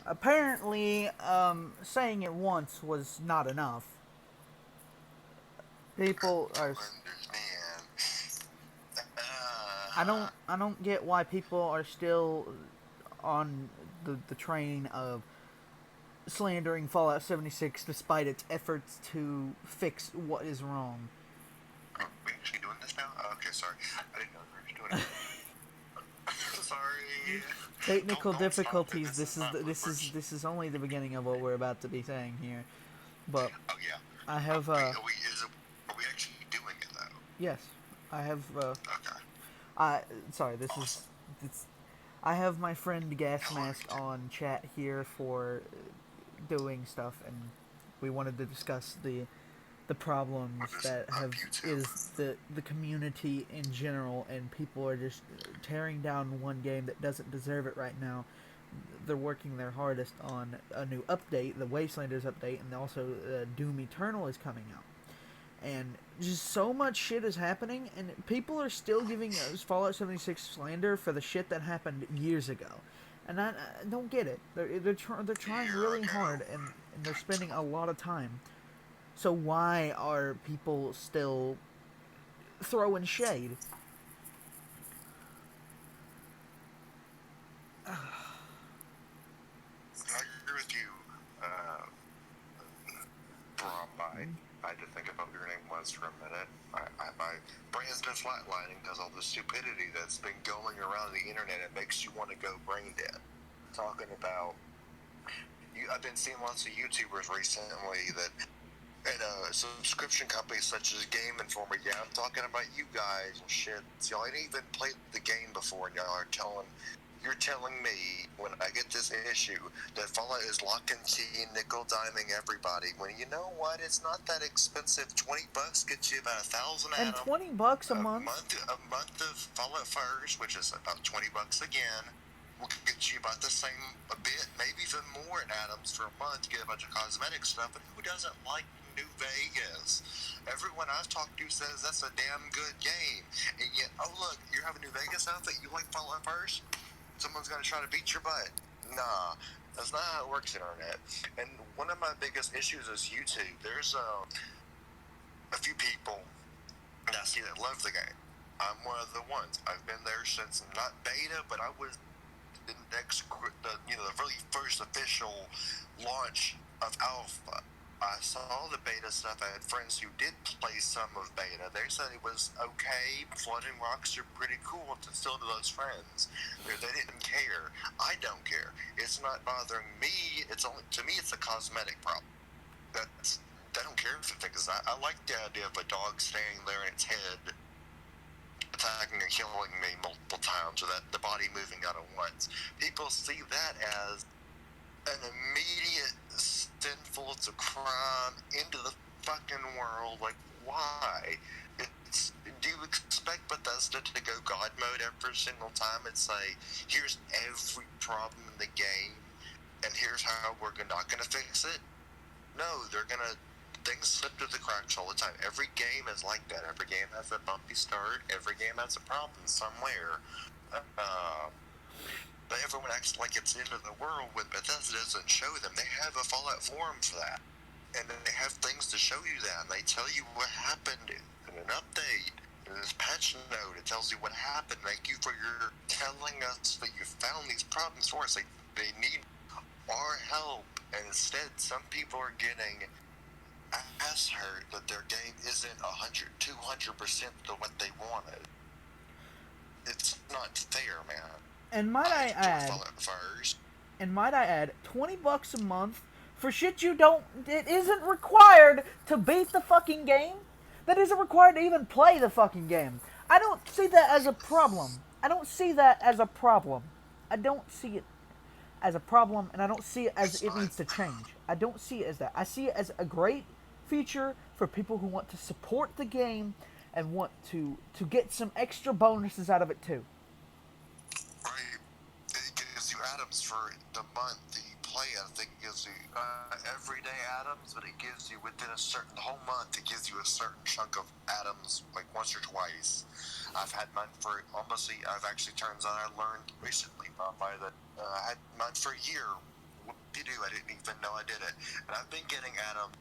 Apparently, saying it once was not enough. People To are. understand. I don't get why people are still on the train of slandering Fallout 76 despite its efforts to fix what is wrong. Are we actually doing this now? Oh, okay, sorry. I didn't know we were doing it. Sorry. Technical Don't stop it. difficulties. This is not the first. This is only the beginning of what we're about to be saying here. But Oh yeah. I have Are we actually doing it though? yes, I have Okay. I sorry, this is Awesome. it's I have my friend Hello, GasMask YouTube. on chat here for doing stuff, and we wanted to discuss the What problems is that up, have YouTube? is the community in general, and people are just tearing down one game that doesn't deserve it right now. They're working their hardest on a new update, the Wastelanders update, and also Doom Eternal is coming out. And just so much shit is happening, and people are still giving us Fallout 76 slander for the shit that happened years ago. And I don't get it. They're trying Year really hard, ago. and they're spending a lot of time. So why are people still throwing shade? I agree with you. Uh, Rob, I had to think about what your name was for a minute. My brain's been flatlining because all the stupidity that's been going around the internet. It makes you want to go brain dead. Talking about I've been seeing lots of YouTubers recently that at subscription companies such as Game Informer. Yeah, I'm talking about you guys and shit. Y'all ain't even played the game before, and y'all are you're telling me when I get this issue that Fallout is lock and key, nickel diming everybody. When you know what, it's not that expensive. $20 gets you about 1,000 And atoms. $20 a month? A month of Fallout First, which is about $20 again, will get you about the same, a bit, maybe even more in atoms for a month to get a bunch of cosmetic stuff. But who doesn't like New Vegas? Everyone I've talked to says that's a damn good game. And yet, oh look, you have a New Vegas outfit, you like Fallout First? Someone's gonna try to beat your butt. Nah, that's not how it works, internet. And one of my biggest issues is YouTube. There's a few people that I see that love the game. I'm one of the ones. I've been there since not beta, but I was the the really first official launch of alpha. I saw the beta stuff. I had friends who did play some of beta. They said it was okay. Flooding rocks are pretty cool to still to those friends. They didn't care. I don't care. It's not bothering me. It's only to me. It's a cosmetic problem. That's I don't care if it fixes. I like the idea of a dog staying there in its head attacking and killing me multiple times, or that the body moving out at once. People see that as an immediate sinful, it's a crime into the fucking world. Like, why? Do you expect Bethesda to go God mode every single time and say, here's every problem in the game, and here's how we're not going to fix it? No, they're going to things slip through the cracks all the time. Every game is like that. Every game has a bumpy start. Every game has a problem somewhere. Uh, but everyone acts like it's the end of the world when Bethesda doesn't show them. They have a Fallout forum for that. And they have things to show you that. And they tell you what happened in an update. In this patch note, it tells you what happened. Thank you for your telling us that you found these problems for us. They need our help. And instead, some people are getting ass hurt that their game isn't 100, 200% to what they wanted. It's not fair, man. And might I I enjoy add, Fallout First. $20 a month for shit you don't. It isn't required to beat the fucking game. That isn't required to even play the fucking game. I don't see that as a problem. I don't see that as a problem. I don't see it as a problem, and I don't see it as It's it not. needs to change. I don't see it as that. I see it as a great feature for people who want to support the game and want to get some extra bonuses out of it too. Right. It gives you atoms for the month that you play. I think it gives you everyday atoms, but it gives you within a certain whole month. It gives you a certain chunk of atoms, like once or twice. I've had mine for almost. I've actually turns out I learned recently by that. I had mine for a year you do? I didn't even know I did it. And I've been getting Adam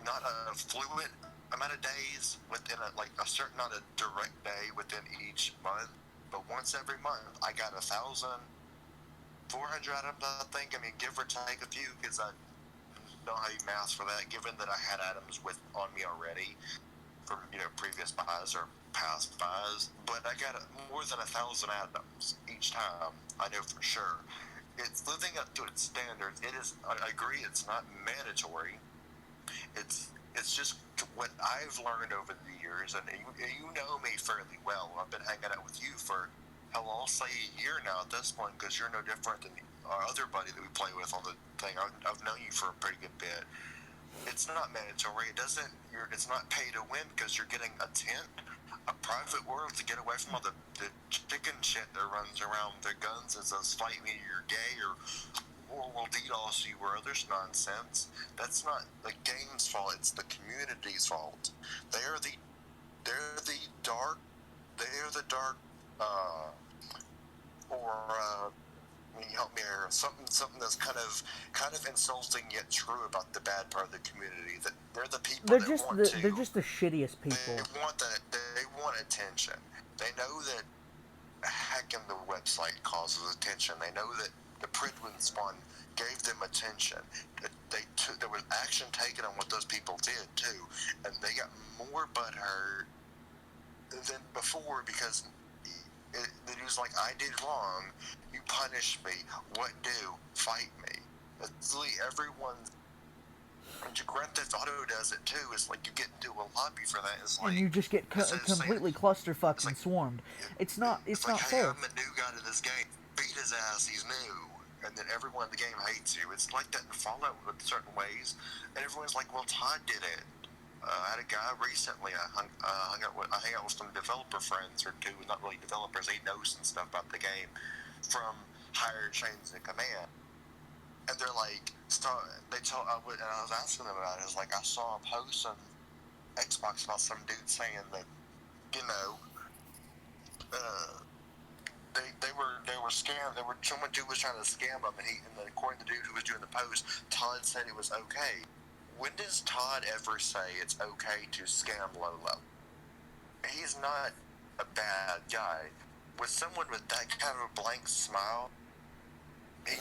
not a fluent amount of days within a certain, not a direct day within each month, but once every month I got 1,400 items, I think. I mean, give or take a few, because I don't know how you math for that, given that I had items on me already from previous buys or past buys. But I got more than 1,000 items each time. I know for sure. It's living up to its standards. It is. I agree. It's not mandatory. It's just what I've learned over the years, and you know me fairly well. I've been hanging out with you for, hell, I'll say a year now at this point, because you're no different than our other buddy that we play with on the thing. I've known you for a pretty good bit. It's not mandatory. It's not pay to win, because you're getting a tent, a private world to get away from all the chicken shit that runs around their guns and says, fight me, you're gay, or will DDoS you, or others nonsense. That's not the game's fault. It's the community's fault. They're the dark. They're the dark. Help me here. Something that's kind of insulting yet true about the bad part of the community. That they're the people They're that just want to. they're just the shittiest people. They want attention. They know that hacking the website causes attention. They know that the Pridwin spawn gave them attention. There was action taken on what those people did too, and they got more butthurt than before, because it was like, I did wrong, you punish me. What do? Fight me. It's really everyone's. Grand Theft Auto does it too. It's like you get into a lobby for that. It's like, and you just get completely clusterfucked and swarmed. It's not like, fair. Hey, I'm a new guy to this game. Beat his ass. He's new. And then everyone in the game hates you. It's like that in Fallout in certain ways. And everyone's like, well, Todd did it. I had a guy recently. I hang out with some developer friends or two, not really developers. They know some stuff about the game from higher chains of command. And they're like, and I was asking them about it. It was like, I saw a post on Xbox about some dude saying that, they were scammed. Someone dude was trying to scam them, and according to the dude who was doing the post, Todd said it was okay. When does Todd ever say it's okay to scam Lolo? He's not a bad guy. With someone with that kind of a blank smile, he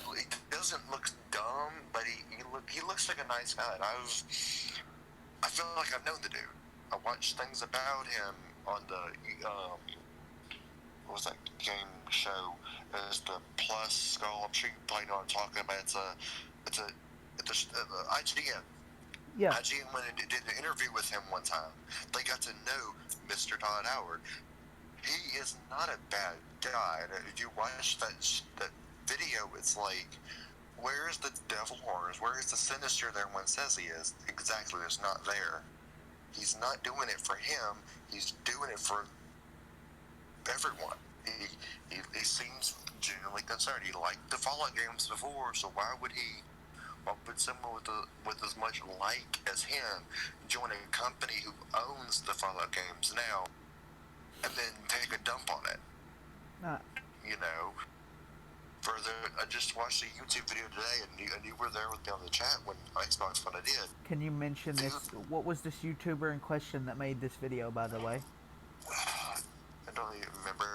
doesn't look dumb, but he looks like a nice guy. And I feel like I've known the dude. I watched things about him on the what was that game show? It's the Plus Skull. I'm sure you probably know what I'm talking about. It's IGN. Yeah. IGN went and did an interview with him one time. They got to know Mr. Todd Howard. He is not a bad guy. If you watch that video, it's like, where's the devil horns? Where is the sinister that everyone says he is? Exactly, it's not there. He's not doing it for him. He's doing it for everyone. He seems genuinely concerned. He liked the Fallout games before, so why would someone with as much like as him join a company who owns the Fallout games now and then take a dump on it? I just watched a YouTube video today, and you were there with me on the chat when Xbox when I did. Can you mention this? What was this YouTuber in question that made this video, by the way? I don't even remember.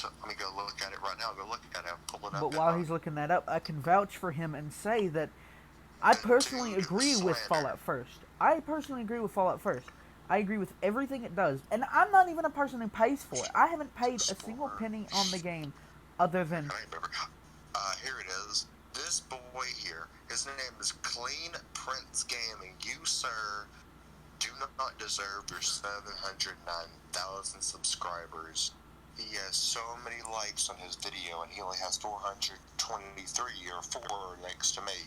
Let me go look at it right now. Go look at it. Pull it up. But while he's looking that up, I can vouch for him and say that I personally agree with Fallout First. I agree with everything it does. And I'm not even a person who pays for it. I haven't paid a single penny on the game other than... I remember. Here it is. This boy here, his name is Clean Prince Gaming. You, sir, do not deserve your 709,000 subscribers. He has so many likes on his video, and he only has 423 or 4 next to me.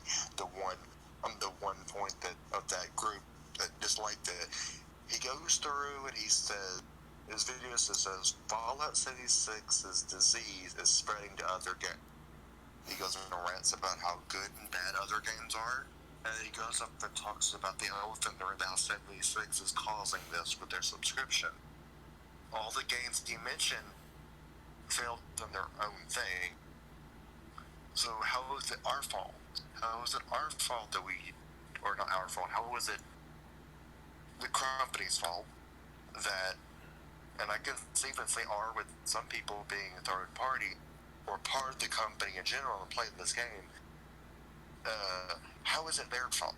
I'm the one point of that group that disliked it. He goes through and he says, his video says, Fallout 76's disease is spreading to other games. He goes on rants about how good and bad other games are. And then he goes up and talks about the elephant in the room, how 76 is causing this with their subscription. All the games he mentioned failed on their own thing. So how was it our fault? How was it our fault that we, or not our fault? How was it the company's fault that? And I can even say "our" with some people being a third party or part of the company in general and playing this game. How is it their fault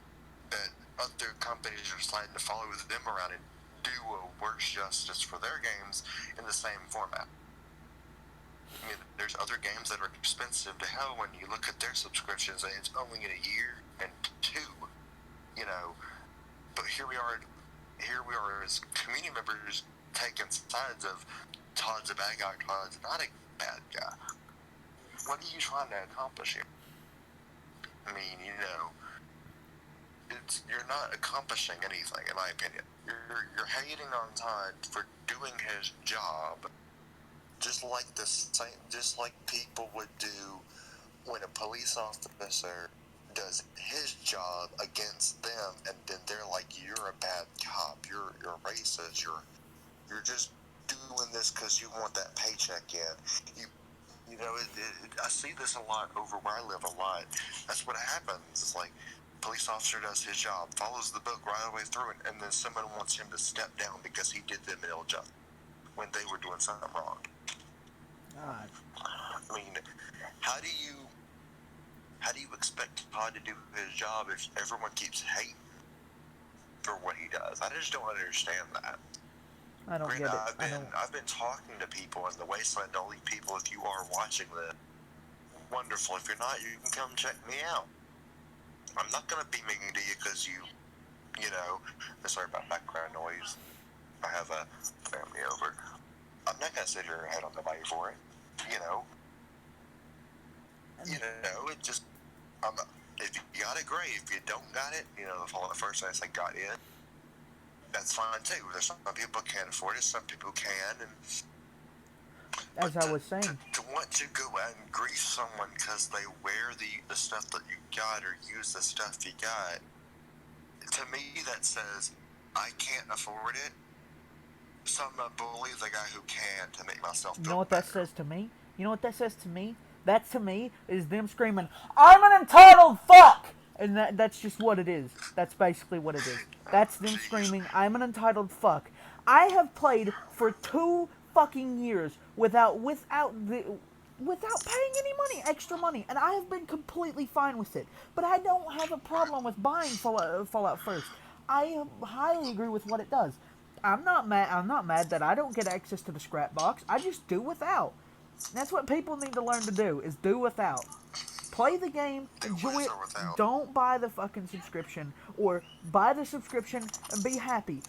that other companies are deciding to follow them around and do a worse justice for their games in the same format? I mean, there's other games that are expensive to hell when you look at their subscriptions and it's only in a year and two, you know. But here we are as community members taking sides of Todd's a bad guy, Todd's not a bad guy. What are you trying to accomplish here? I mean, you're not accomplishing anything, in my opinion. You're hating on Todd for doing his job, just like people would do when a police officer does his job against them, and then they're like, "You're a bad cop. You're racist. You're just doing this because you want that paycheck in." I see this a lot over where I live a lot. That's what happens. It's like police officer does his job, follows the book right the way through, and then someone wants him to step down because he did them an ill job when they were doing something wrong. God. I mean, how do you expect Todd to do his job if everyone keeps hating for what he does? I just don't understand that. I don't get it. I've been talking to people in the Wasteland. All these people, if you are watching this, wonderful. If you're not, you can come check me out. I'm not gonna be mean to you because sorry about background noise. I have a family over. I'm not gonna sit here and head on nobody for it. It just. If you got it, great. If you don't got it, the first thing I say got it. That's fine too. There's some people can't afford it, some people can, and as I was saying, to want to go out and grease someone because they wear the stuff that you got or use the stuff you got, to me that says I can't afford it, so I'm gonna bully the guy who can to make myself feel better. You know what that says to me? That to me is them screaming, "I'm an entitled fuck!" And that's just what it is. That's basically what it is. That's them screaming, "I'm an entitled fuck." I have played for 2 fucking years without paying any money, extra money, and I have been completely fine with it. But I don't have a problem with buying Fallout First. I highly agree with what it does. I'm not mad that I don't get access to the scrap box. I just do without. That's what people need to learn to do, is do without. Play the game, enjoy it, don't buy the fucking subscription, or buy the subscription and be happy.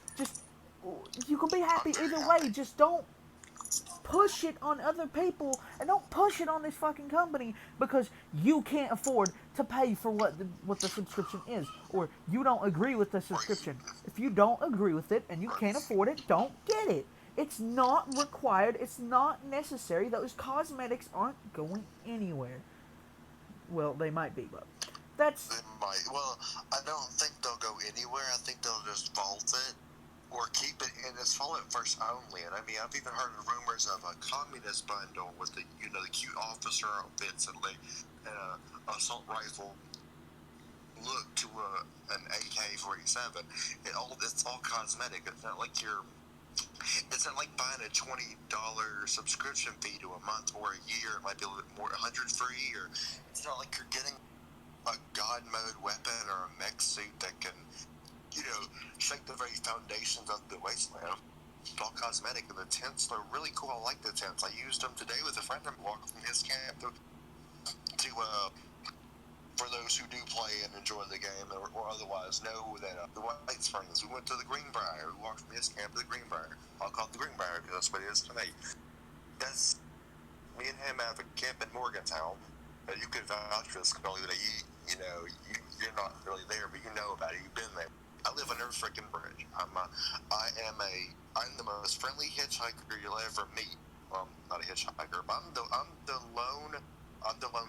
You can be happy either way, just don't push it on other people, and don't push it on this fucking company because you can't afford to pay for what the subscription is, or you don't agree with the subscription. If you don't agree with it and you can't afford it, don't get it. It's not required. It's not necessary. Those cosmetics aren't going anywhere. Well, they might be, but that's... They might. Well, I don't think they'll go anywhere. I think they'll just vault it or keep it in its Fallout First only. And I mean, I've even heard of rumors of a communist bundle with the cute officer outfits and assault rifle look to an AK-47. It's all cosmetic. It's not like buying a $20 subscription fee to a month or a year. It might be a little bit more, 100 free, or it's not like you're getting a god mode weapon or a mech suit that can, shake the very foundations of the wasteland. It's all cosmetic, and the tents are really cool. I like the tents. I used them today with a friend of mine walking from his camp to for those who do play and enjoy the game or otherwise know that the White Springs, we went to the Greenbrier. We walked from his camp to the Greenbrier. I'll call it the Greenbrier because that's what it is tonight. That's me and him have a camp in Morgantown. You could vouch for this, Scully, that you're not really there, but you know about it. You've been there. I live under a freaking bridge. I'm the most friendly hitchhiker you'll ever meet. Well, not a hitchhiker, but I'm the lone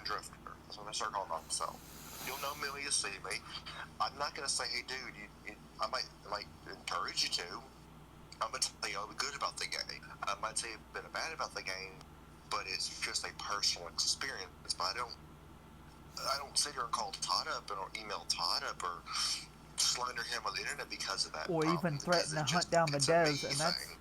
drifter. That's what I start calling myself. You'll know me when you see me. I'm not gonna say, "Hey, dude," I might encourage you to. I'm gonna tell you all the good about the game. I might tell you a bit bad about the game, but it's just a personal experience. But I don't sit here and call Todd up or email Todd up or slander him on the internet because of that Or even problem. Because threaten to it hunt just, down the it's a me devs, and thing.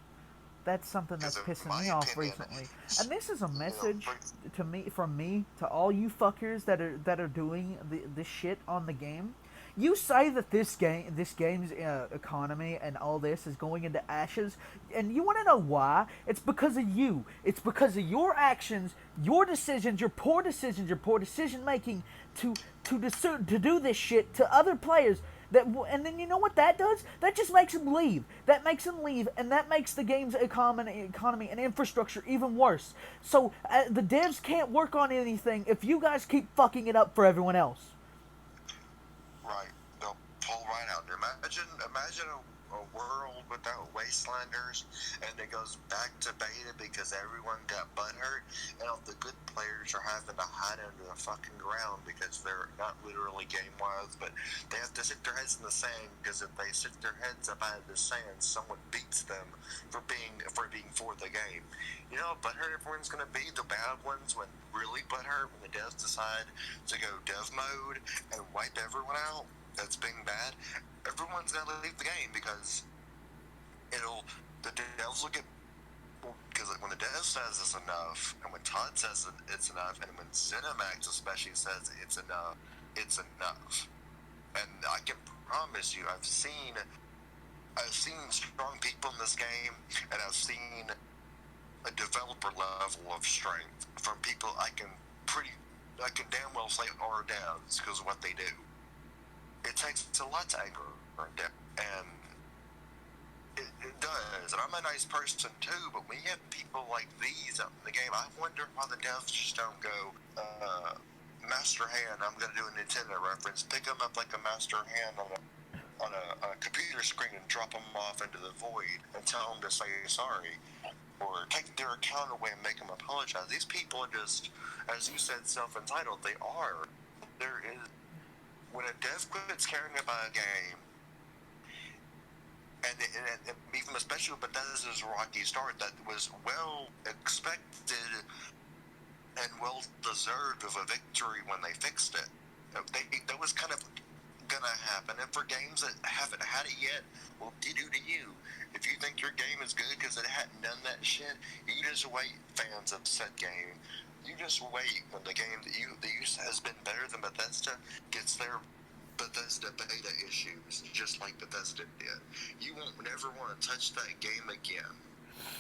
that's something Because that's in pissing my me off opinion, recently. And this is a you know, message to me, from me to all you fuckers that are doing this shit on the game. You say that this game's economy and all this is going into ashes, and you want to know why? It's because of you. It's because of your actions, your decisions, your poor decisions, your poor decision making to do this shit to other players. And then you know what that does? That just makes them leave. That makes them leave, and that makes the game's economy and infrastructure even worse. So the devs can't work on anything if you guys keep fucking it up for everyone else. right, they'll pull right out. Imagine a world without wastelanders, and it goes back to beta because everyone got butthurt, and all the good players are having to hide under the fucking ground because they're not literally game-wise, but they have to stick their heads in the sand, because if they stick their heads up out of the sand, someone beats them for being for the game. You know, butthurt everyone's gonna be the bad ones when really butthurt when the devs decide to go dev mode and wipe everyone out that's being bad. Everyone's gonna leave the game because the devs will get, because when the dev says it's enough, and when Todd says it's enough, and when Cinemax especially says it's enough, it's enough. And I can promise you, I've seen strong people in this game, and I've seen a developer level of strength from people I can damn well say are devs because of what they do. It takes a lot to anger them, and it does. And I'm a nice person too, but when you have people like these out in the game, I wonder why the devs just don't go, master hand. I'm going to do a Nintendo reference. Pick them up like a master hand on a computer screen and drop them off into the void and tell them to say sorry, or take their account away and make them apologize. These people are just, as you said, self-entitled. They are. There is, when a dev quits caring about a game, and even especially with Bethesda's rocky start, that was well expected and well deserved of a victory when they fixed it. That was kind of gonna happen, and for games that haven't had it yet, well, do to you. If you think your game is good because it hadn't done that shit, you just wait, fans of said game. You just wait when the game that you has been better than Bethesda gets their Bethesda beta issues, just like Bethesda did. You won't never want to touch that game again.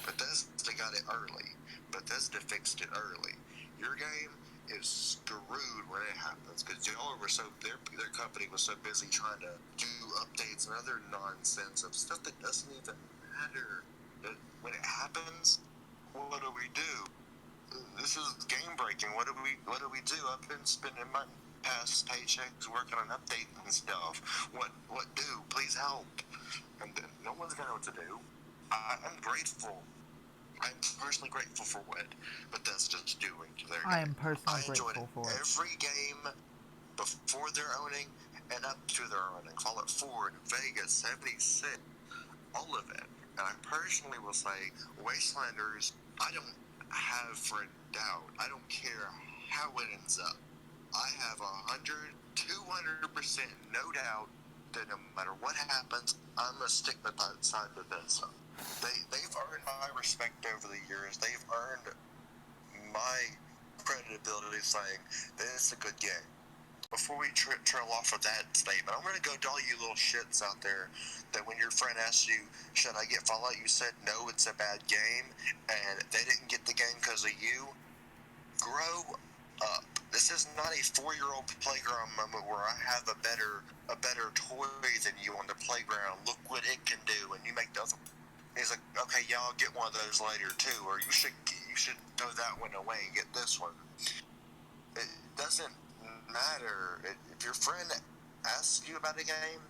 Bethesda got it early. Bethesda fixed it early. Your game is screwed when it happens because y'all were so their company was so busy trying to do updates and other nonsense of stuff that doesn't even matter. When it happens, what do we do? This is game breaking. What do we do? I've been spending my past paychecks working on updates and stuff. What do? Please help. And then no one's gonna know what to do. I'm grateful. I'm personally grateful for what Bethesda's doing to their I game. am personally I enjoyed grateful for it. every game before their owning and up to their owning. Fallout 4, New Vegas, 76, all of it. And I personally will say, Wastelanders, I don't have for a doubt. I don't care how it ends up. I have 200% no doubt that no matter what happens, I'm going to stick beside Bethesda. They've earned my respect over the years. They've earned my credibility saying that it's a good game. Before we trail off of that statement, I'm going to go to all you little shits out there that when your friend asks you, should I get Fallout, you said, no, it's a bad game, and they didn't get the game because of you. Grow up. This is not a 4-year-old playground moment where I have a better toy than you on the playground. Look what it can do, and you make the other. He's like, okay, yeah, I'll get one of those later too, or you should throw that one away and get this one. It doesn't matter if your friend asks you about a game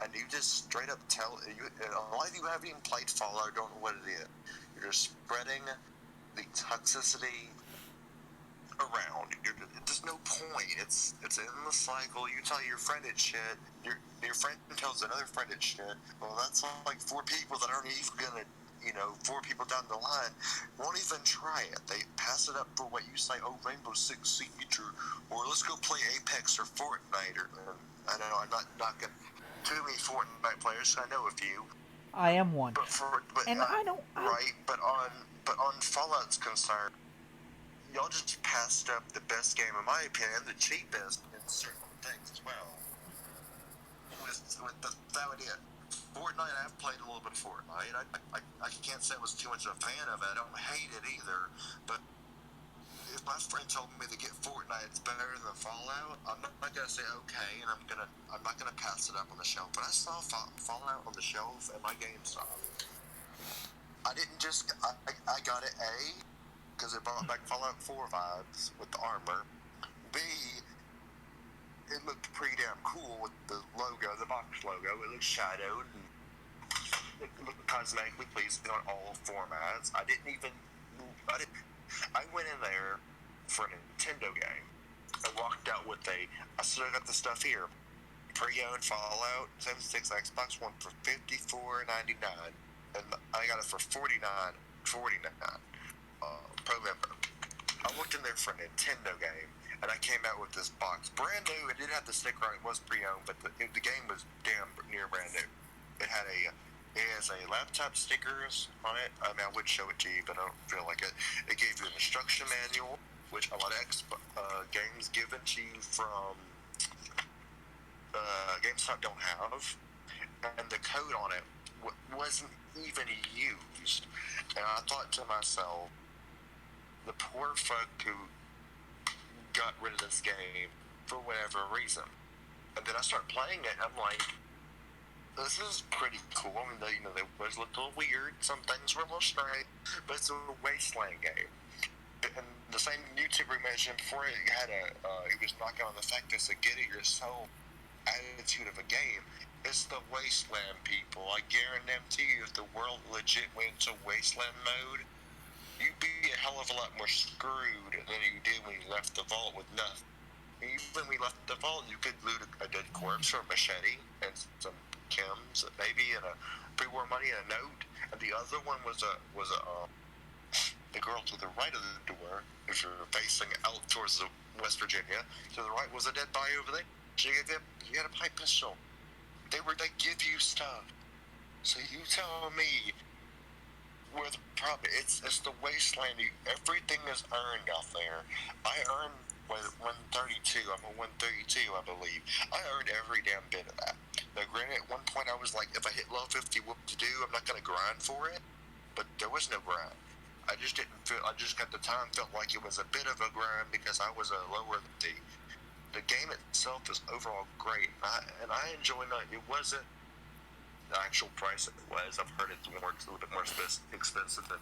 and you just straight up tell you. A lot of you haven't even played Fallout, don't know what it is. You're just spreading the toxicity around. There's no point. It's an endless cycle. You tell your friend it's shit. Your friend tells another friend it's shit. Well, that's like 4 people that aren't even gonna 4 people down the line won't even try it. They pass it up for what you say, oh, Rainbow Six Siege, or let's go play Apex or Fortnite. I know I'm not knocking too many Fortnite players. I know a few. I am one. But And I don't. right. But on Fallout's concerned, y'all just passed up the best game in my opinion, the cheapest in certain things as well. That would it. Fortnite, I've played a little bit of Fortnite. I can't say I was too much of a fan of it. I don't hate it either. But if my friend told me to get Fortnite, it's better than Fallout, I'm not gonna say okay, and I'm not gonna pass it up on the shelf. But I saw Fallout on the shelf at my GameStop. I didn't just I got it A because it brought back Fallout 4 vibes with the armor. B, it looked pretty damn cool with the logo, the box logo. It looked shadowed and it looked cosmetically pleasing on all formats. I went in there for a Nintendo game. I walked out with I still got the stuff here. Pre-owned Fallout 76 Xbox One for $54.99, and I got it for $49.49. Pro member. I looked in there for a Nintendo game, and I came out with this box, brand new. It didn't have the sticker on it; was pre-owned, but the game was damn near brand new. It has a laptop stickers on it. I mean, I would show it to you, but I don't feel like it. It gave you an instruction manual, which a lot of games given to you from GameStop don't have, and the code on it wasn't even used. And I thought to myself, the poor fuck who got rid of this game for whatever reason. And then I start playing it, and I'm like, this is pretty cool. I mean, they always looked a little weird. Some things were a little strange, but it's a wasteland game. And the same YouTuber mentioned before, he was knocking on the fact that it's a get it yourself attitude of a game. It's the wasteland, people. I guarantee you, if the world legit went into wasteland mode, you'd be a hell of a lot more screwed than you did when you left the vault with nothing. Even when we left the vault, you could loot a dead corpse or a machete and some chems, maybe, and a pre-war money and a note. And the other one was the girl to the right of the door. If you're facing out towards West Virginia, to the right was a dead body over there. You had a pipe pistol. They give you stuff. So you tell me where the problem? It's the wasteland. Everything is earned out there. I earned 132. I'm a 132, I believe. I earned every damn bit of that. Now, granted, at one point I was like, if I hit level 50, what to do? I'm not gonna grind for it. But there was no grind. I just didn't feel. I just at the time felt like it was a bit of a grind because I was a lower than the game itself is overall great, and I enjoy it. It wasn't the actual price it was. I've heard it's a little bit more expensive than